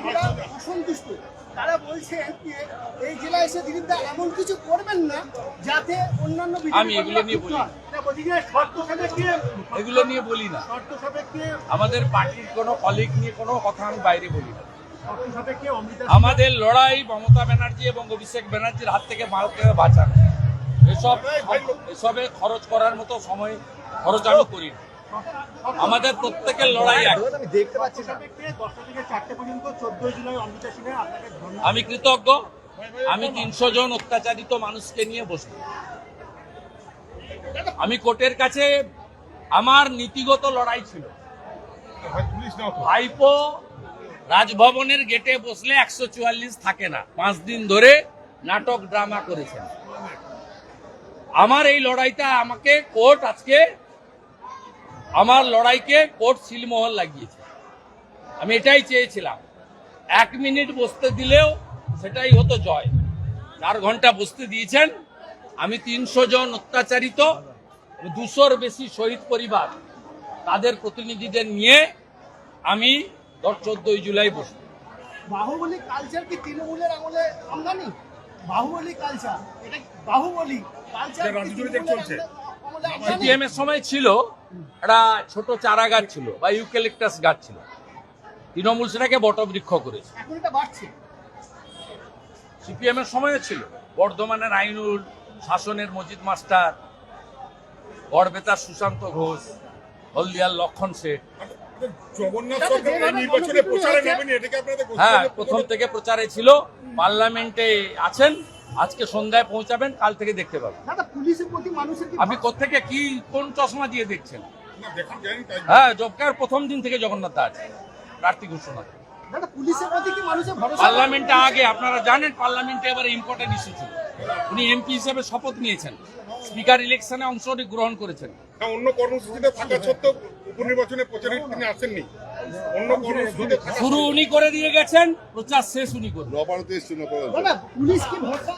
প্রার্থীরা অসন্তুষ্ট। তারা বলছেন যে এই জেলায় এসে দিলীপদা এমন কিছু করবেন না যাতে অন্যান্য আমি এগুলো নিয়ে বলি না। এগুলো নিয়ে বলি না। আমাদের পার্টির কোনো কলিগ নিয়ে কোনো কথা আমি বাইরে বলি না। আমাদের লড়াই মমতা ব্যানার্জি এবং অভিষেক ব্যানার্জির হাত থেকে ভারতকে বাঁচানো। এসবে খরচ করার মতো সময় খরচ আমি করি না। আমাদের প্রত্যেকের লড়াই আমি কৃতজ্ঞ। আমি 300 জন অত্যাচারিত মানুষকে নিয়ে বসব। আমি কোর্টের কাছে আমার নীতিগত লড়াই ছিল। ভাইপো রাজভবনের গেটে বসলে 144 থাকে না, 5 দিন ধরে নাটক ড্রামা করেছেন। আমার এই লড়াইটা আমাকে কোর্ট আজকে আমার লড়াইকে কোর্ট সিলমোহর লাগিয়েছে। আমি এটাই চেয়েছিলাম। 1 মিনিট বসতে দিলেও সেটাই হতো জয়। 4 ঘন্টা বসতে দিয়েছেন। আমি 300 জন অত্যাচারিত, 200-র বেশি শহীদ পরিবার, তাদের প্রতিনিধিদের নিয়ে আমি 14ই জুলাই বসব। বাহুবলী কালচার কি তৃণমূলের আমলে আমদানি? বাহুবলী কালচার, এটা বাহুবলী কালচার চলছে। সিপিএম এর সময় ছিল একটা ছোট চারা গাছ ছিল বা ইউক্যালিপটাস গাছ ছিল, তৃণমূল সেটাকে বটবৃক্ষ করেছে। এখন এটা বাড়ছে। সিপিএম এর সময় ছিল বর্ধমানের আইনুল, শাসনের মজিদ মাস্টার, গড়বেতার সুশান্ত ঘোষ, হলদিয়ার লক্ষণ শেঠ। হ্যাঁ, প্রথম থেকে প্রচারে ছিল। পার্লামেন্টে আছেন, আজকে সন্ধ্যায় পৌঁছাবেন, কাল থেকে দেখতে পাবেন। আপনি কোত্থেকে কি কোন চশমা দিয়ে দেখছেন? হ্যাঁ, জবকার প্রথম দিন থেকে জগন্নাথ দা আছে প্রার্থী ঘোষণা। পার্লামেন্টে আগে আপনারা জানেন, পার্লামেন্টে এবারে ইম্পর্টেন্ট ইস্যু ছিল। উনি এমপি হিসেবে শপথ নিয়েছেন, স্পিকার ইলেকশনে অংশগ্রহণ করেছেন। অন্য কর্মসূচিতে থাকা সত্ত্বেও উপনির্বাচনে প্রচারে তিনি আসেননি। অন্য কর্মসূচিতে শুরু উনি করে দিয়ে গেছেন, প্রচার শেষ উনি করবেন। নবান্নতে পুলিশ কি ভরসা